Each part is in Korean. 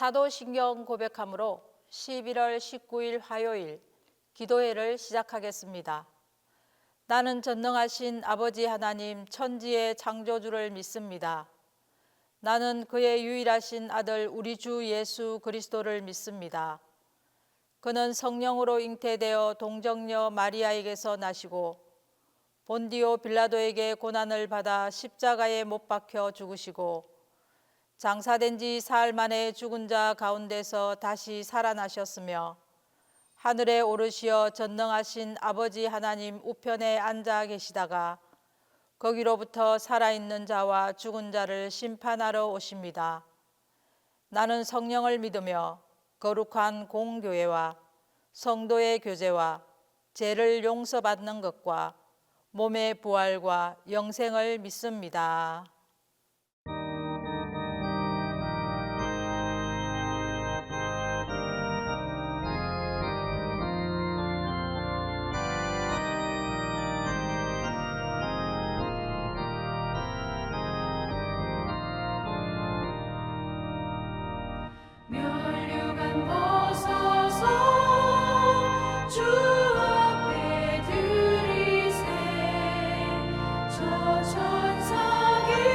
사도신경 고백함으로 11월 19일 화요일 기도회를 시작하겠습니다. 나는 전능하신 아버지 하나님 천지의 창조주를 믿습니다. 나는 그의 유일하신 아들 우리 주 예수 그리스도를 믿습니다. 그는 성령으로 잉태되어 동정녀 마리아에게서 나시고 본디오 빌라도에게 고난을 받아 십자가에 못 박혀 죽으시고 장사된 지 사흘 만에 죽은 자 가운데서 다시 살아나셨으며 하늘에 오르시어 전능하신 아버지 하나님 우편에 앉아 계시다가 거기로부터 살아있는 자와 죽은 자를 심판하러 오십니다. 나는 성령을 믿으며 거룩한 공교회와 성도의 교제와 죄를 용서받는 것과 몸의 부활과 영생을 믿습니다. 면류관 벗어서 주 앞에 들이세 저 천사길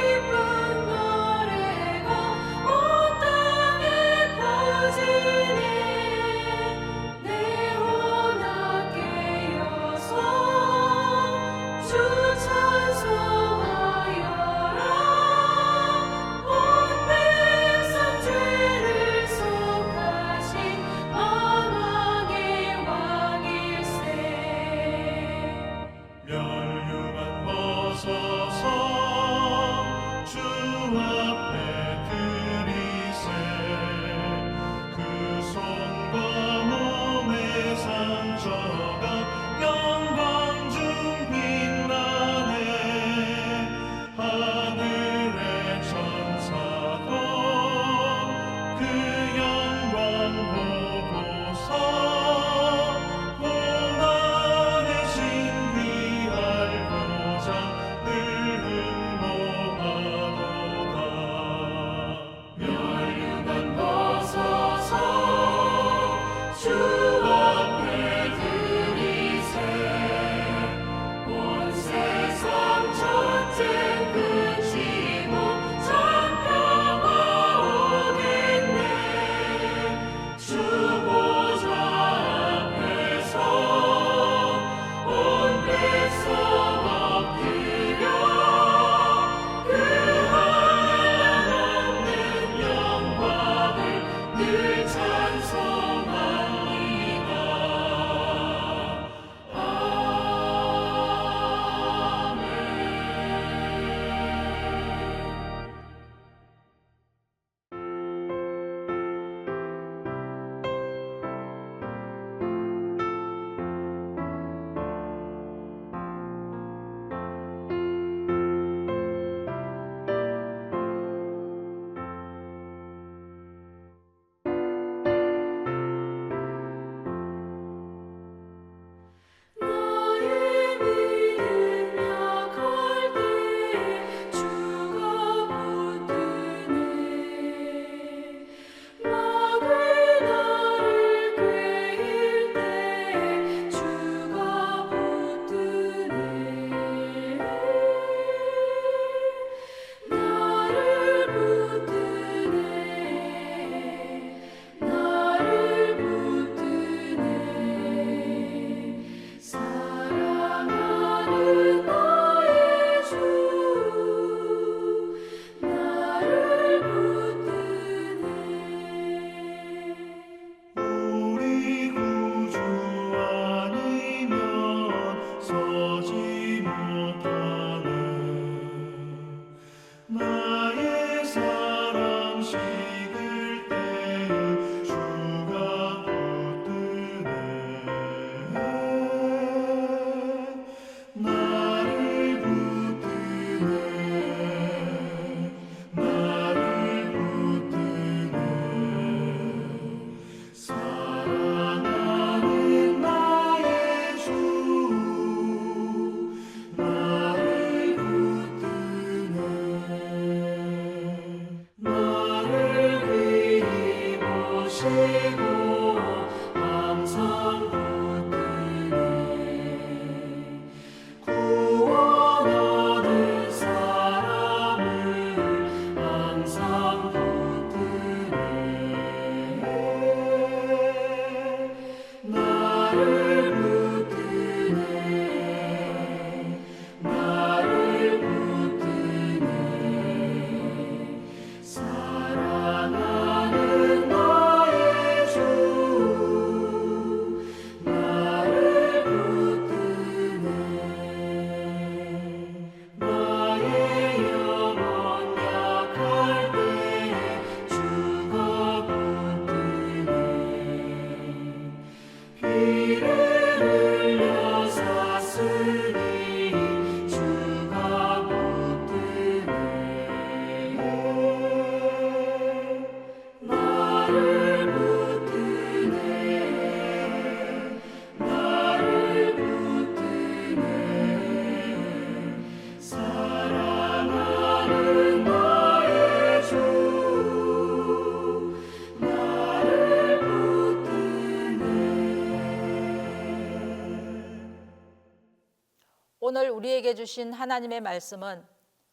오늘 우리에게 주신 하나님의 말씀은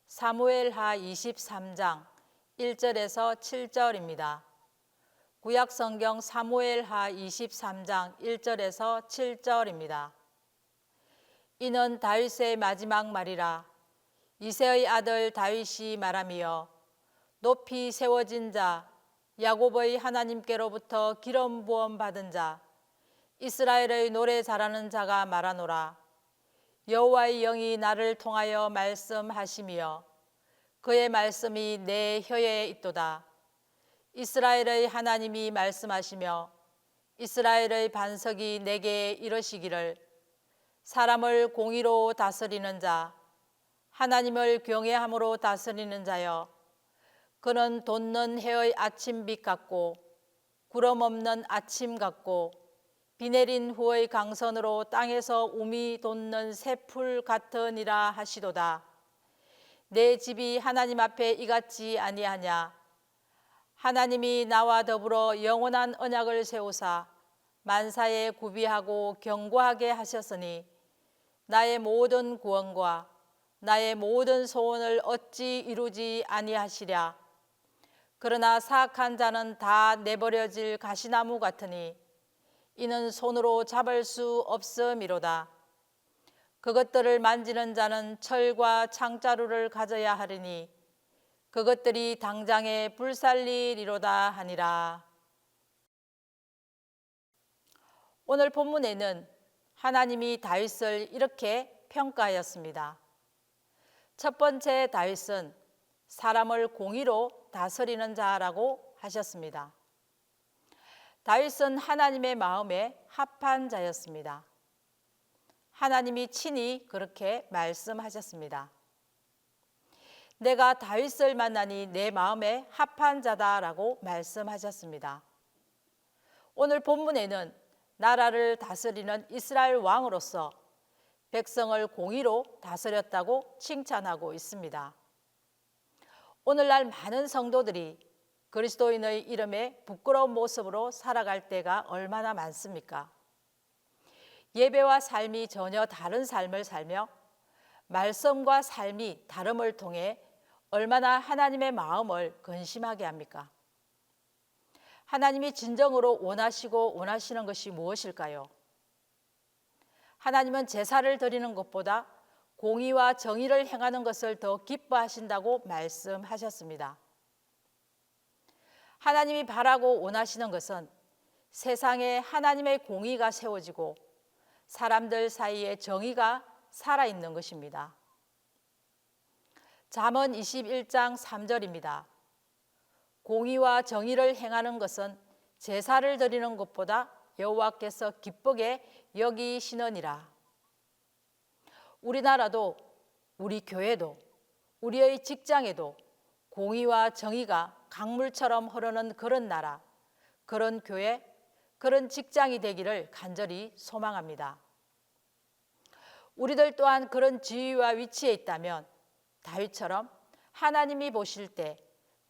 사무엘하 23장 1절에서 7절입니다. 구약 성경 사무엘하 23장 1절에서 7절입니다. 이는 다윗의 마지막 말이라. 이새의 아들 다윗이 말하며 높이 세워진 자 야곱의 하나님께로부터 기름 부음 받은 자 이스라엘의 노래 잘하는 자가 말하노라. 여호와의 영이 나를 통하여 말씀하시며 그의 말씀이 내 혀에 있도다. 이스라엘의 하나님이 말씀하시며 이스라엘의 반석이 내게 이르시기를 사람을 공의로 다스리는 자 하나님을 경외함으로 다스리는 자여 그는 돋는 해의 아침빛 같고 구름 없는 아침 같고 비 내린 후의 강선으로 땅에서 우미 돋는 새풀 같으니라 하시도다. 내 집이 하나님 앞에 이같지 아니하냐. 하나님이 나와 더불어 영원한 언약을 세우사 만사에 구비하고 견고하게 하셨으니 나의 모든 구원과 나의 모든 소원을 어찌 이루지 아니하시랴. 그러나 사악한 자는 다 내버려질 가시나무 같으니 이는 손으로 잡을 수 없음이로다. 그것들을 만지는 자는 철과 창자루를 가져야 하리니 그것들이 당장에 불살리리로다 하니라. 오늘 본문에는 하나님이 다윗을 이렇게 평가하였습니다. 첫 번째, 다윗은 사람을 공의로 다스리는 자라고 하셨습니다. 다윗은 하나님의 마음에 합한 자였습니다. 하나님이 친히 그렇게 말씀하셨습니다. 내가 다윗을 만나니 내 마음에 합한 자다라고 말씀하셨습니다. 오늘 본문에는 나라를 다스리는 이스라엘 왕으로서 백성을 공의로 다스렸다고 칭찬하고 있습니다. 오늘날 많은 성도들이 그리스도인의 이름에 부끄러운 모습으로 살아갈 때가 얼마나 많습니까? 예배와 삶이 전혀 다른 삶을 살며 말씀과 삶이 다름을 통해 얼마나 하나님의 마음을 근심하게 합니까? 하나님이 진정으로 원하시는 것이 무엇일까요? 하나님은 제사를 드리는 것보다 공의와 정의를 행하는 것을 더 기뻐하신다고 말씀하셨습니다. 하나님이 바라고 원하시는 것은 세상에 하나님의 공의가 세워지고 사람들 사이에 정의가 살아있는 것입니다. 잠언 21장 3절입니다. 공의와 정의를 행하는 것은 제사를 드리는 것보다 여호와께서 기쁘게 여기시느니라. 우리나라도 우리 교회도 우리의 직장에도 공의와 정의가 강물처럼 흐르는 그런 나라, 그런 교회, 그런 직장이 되기를 간절히 소망합니다. 우리들 또한 그런 지위와 위치에 있다면 다윗처럼 하나님이 보실 때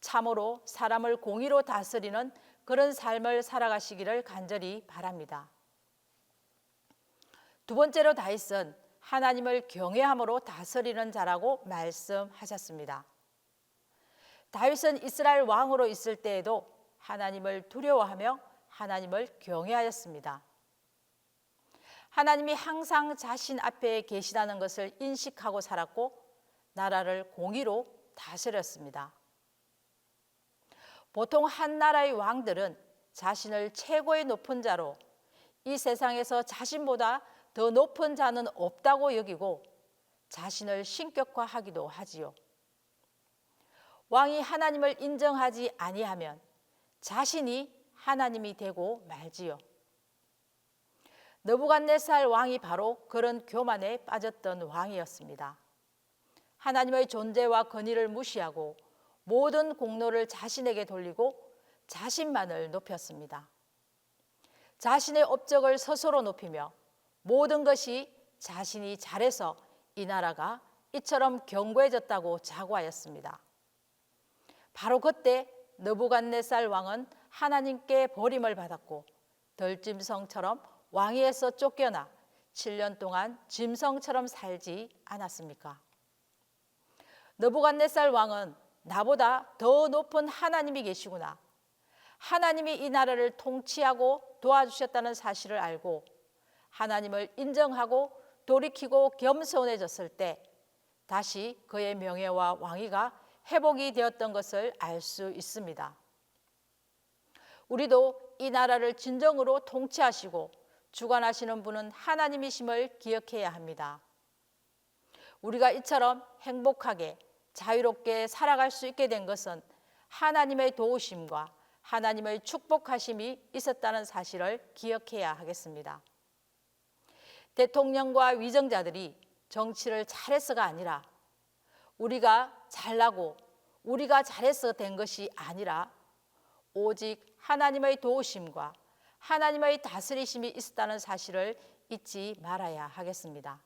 참으로 사람을 공의로 다스리는 그런 삶을 살아가시기를 간절히 바랍니다. 두 번째로 다윗은 하나님을 경외함으로 다스리는 자라고 말씀하셨습니다. 다윗은 이스라엘 왕으로 있을 때에도 하나님을 두려워하며 하나님을 경외하였습니다. 하나님이 항상 자신 앞에 계시다는 것을 인식하고 살았고 나라를 공의로 다스렸습니다. 보통 한 나라의 왕들은 자신을 최고의 높은 자로 이 세상에서 자신보다 더 높은 자는 없다고 여기고 자신을 신격화하기도 하지요. 왕이 하나님을 인정하지 아니하면 자신이 하나님이 되고 말지요. 느부갓네살 왕이 바로 그런 교만에 빠졌던 왕이었습니다. 하나님의 존재와 권위를 무시하고 모든 공로를 자신에게 돌리고 자신만을 높였습니다. 자신의 업적을 스스로 높이며 모든 것이 자신이 잘해서 이 나라가 이처럼 견고해졌다고 자부하였습니다. 바로 그때 느부갓네살 왕은 하나님께 버림을 받았고 덜짐승처럼 왕위에서 쫓겨나 7년 동안 짐승처럼 살지 않았습니까? 느부갓네살 왕은 나보다 더 높은 하나님이 계시구나, 하나님이 이 나라를 통치하고 도와주셨다는 사실을 알고 하나님을 인정하고 돌이키고 겸손해졌을 때 다시 그의 명예와 왕위가 회복이 되었던 것을 알 수 있습니다. 우리도 이 나라를 진정으로 통치하시고 주관하시는 분은 하나님이심을 기억해야 합니다. 우리가 이처럼 행복하게 자유롭게 살아갈 수 있게 된 것은 하나님의 도우심과 하나님의 축복하심이 있었다는 사실을 기억해야 하겠습니다. 대통령과 위정자들이 정치를 잘해서가 아니라 우리가 잘나고 우리가 잘해서 된 것이 아니라 오직 하나님의 도우심과 하나님의 다스리심이 있었다는 사실을 잊지 말아야 하겠습니다.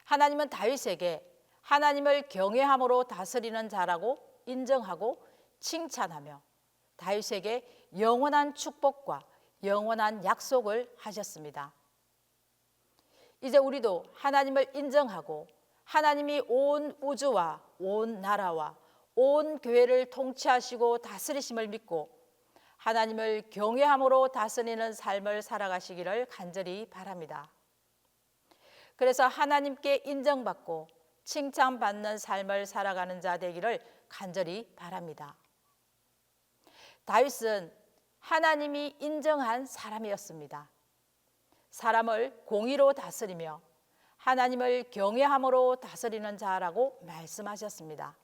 하나님은 다윗에게 하나님을 경외함으로 다스리는 자라고 인정하고 칭찬하며 다윗에게 영원한 축복과 영원한 약속을 하셨습니다. 이제 우리도 하나님을 인정하고 하나님이 온 우주와 온 나라와 온 교회를 통치하시고 다스리심을 믿고 하나님을 경외함으로 다스리는 삶을 살아가시기를 간절히 바랍니다. 그래서 하나님께 인정받고 칭찬받는 삶을 살아가는 자 되기를 간절히 바랍니다. 다윗은 하나님이 인정한 사람이었습니다. 사람을 공의로 다스리며 하나님을 경외함으로 다스리는 자라고 말씀하셨습니다.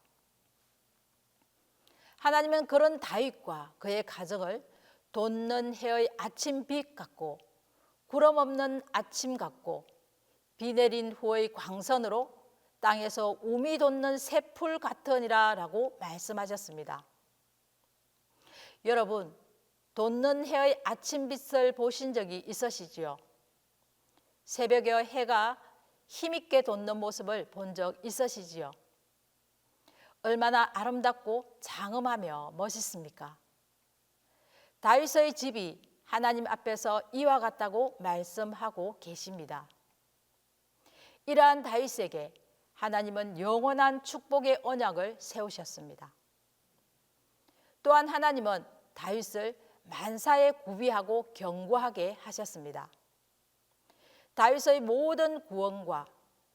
하나님은 그런 다윗과 그의 가정을 돋는 해의 아침빛 같고 구름 없는 아침 같고 비 내린 후의 광선으로 땅에서 우미 돋는 새풀 같으니라 라고 말씀하셨습니다. 여러분, 돋는 해의 아침빛을 보신 적이 있으시지요? 새벽에 해가 힘있게 돋는 모습을 본 적 있으시지요? 얼마나 아름답고 장엄하며 멋있습니까? 다윗의 집이 하나님 앞에서 이와 같다고 말씀하고 계십니다. 이러한 다윗에게 하나님은 영원한 축복의 언약을 세우셨습니다. 또한 하나님은 다윗을 만사에 구비하고 견고하게 하셨습니다. 다윗의 모든 구원과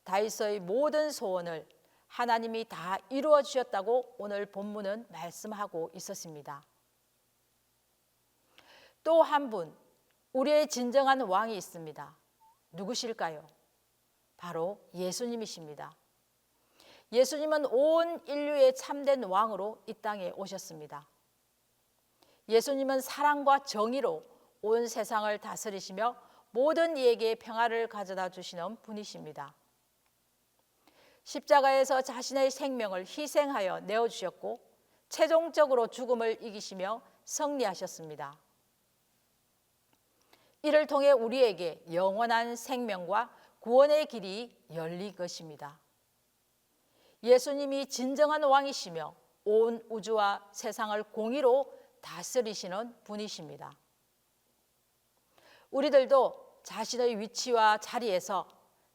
다윗의 모든 소원을 하나님이 다 이루어 주셨다고 오늘 본문은 말씀하고 있었습니다. 또 한 분, 우리의 진정한 왕이 있습니다. 누구실까요? 바로 예수님이십니다. 예수님은 온 인류의 참된 왕으로 이 땅에 오셨습니다. 예수님은 사랑과 정의로 온 세상을 다스리시며 모든 이에게 평화를 가져다 주시는 분이십니다. 십자가에서 자신의 생명을 희생하여 내어주셨고 최종적으로 죽음을 이기시며 승리하셨습니다. 이를 통해 우리에게 영원한 생명과 구원의 길이 열린 것입니다. 예수님이 진정한 왕이시며 온 우주와 세상을 공의로 다스리시는 분이십니다. 우리들도 자신의 위치와 자리에서,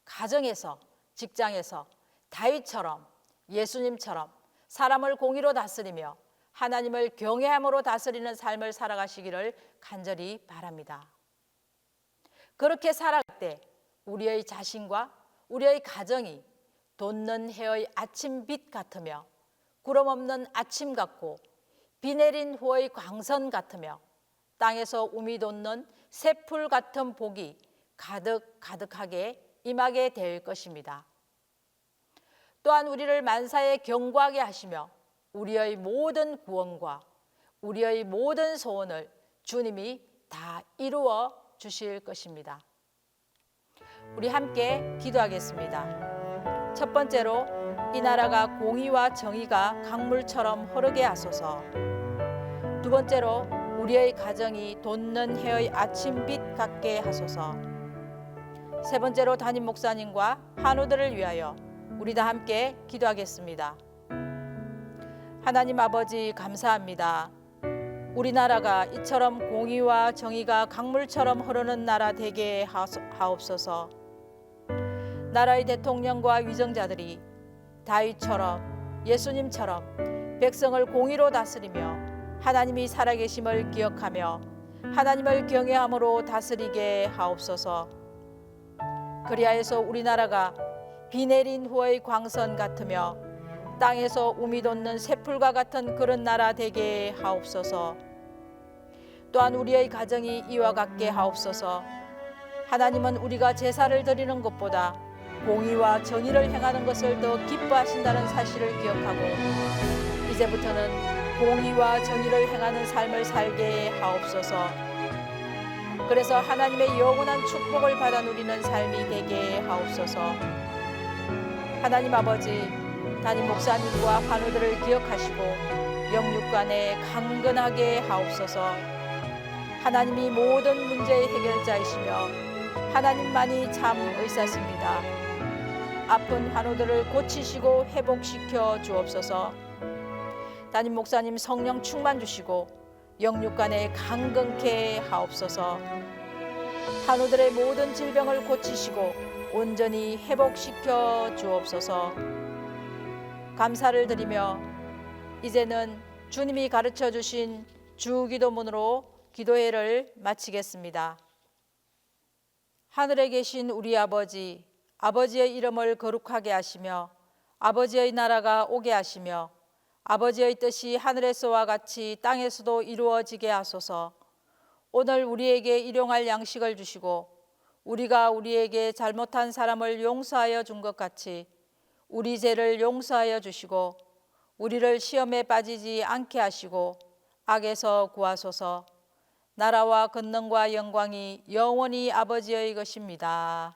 가정에서, 직장에서 다윗처럼 예수님처럼 사람을 공의로 다스리며 하나님을 경외함으로 다스리는 삶을 살아가시기를 간절히 바랍니다. 그렇게 살아갈 때 우리의 자신과 우리의 가정이 돋는 해의 아침빛 같으며 구름 없는 아침 같고 비 내린 후의 광선 같으며 땅에서 우미 돋는 새풀 같은 복이 가득하게 임하게 될 것입니다. 또한 우리를 만사에 견고하게 하시며 우리의 모든 구원과 우리의 모든 소원을 주님이 다 이루어 주실 것입니다. 우리 함께 기도하겠습니다. 첫 번째로 이 나라가 공의와 정의가 강물처럼 흐르게 하소서. 두 번째로 우리의 가정이 돋는 해의 아침빛 같게 하소서. 세 번째로 담임 목사님과 한우들을 위하여 우리 다 함께 기도하겠습니다. 하나님 아버지 감사합니다. 우리나라가 이처럼 공의와 정의가 강물처럼 흐르는 나라 되게 하옵소서. 나라의 대통령과 위정자들이 다윗처럼 예수님처럼 백성을 공의로 다스리며 하나님이 살아계심을 기억하며 하나님을 경외함으로 다스리게 하옵소서. 그리하여서 우리나라가 비 내린 후의 광선 같으며 땅에서 우미 돋는 새풀과 같은 그런 나라 되게 하옵소서. 또한 우리의 가정이 이와 같게 하옵소서. 하나님은 우리가 제사를 드리는 것보다 공의와 정의를 행하는 것을 더 기뻐하신다는 사실을 기억하고 이제부터는 공의와 정의를 행하는 삶을 살게 하옵소서. 그래서 하나님의 영원한 축복을 받아 누리는 삶이 되게 하옵소서. 하나님 아버지, 담임 목사님과 환우들을 기억하시고 영육간에 강건하게 하옵소서. 하나님이 모든 문제의 해결자이시며 하나님만이 참 의사십니다. 아픈 환우들을 고치시고 회복시켜 주옵소서. 담임 목사님 성령 충만 주시고 영육간에 강건케 하옵소서. 환우들의 모든 질병을 고치시고 온전히 회복시켜 주옵소서. 감사를 드리며 이제는 주님이 가르쳐 주신 주기도문으로 기도회를 마치겠습니다. 하늘에 계신 우리 아버지, 아버지의 이름을 거룩하게 하시며 아버지의 나라가 오게 하시며 아버지의 뜻이 하늘에서와 같이 땅에서도 이루어지게 하소서. 오늘 우리에게 일용할 양식을 주시고 우리가 우리에게 잘못한 사람을 용서하여 준 것 같이 우리 죄를 용서하여 주시고 우리를 시험에 빠지지 않게 하시고 악에서 구하소서. 나라와 권능과 영광이 영원히 아버지의 것입니다.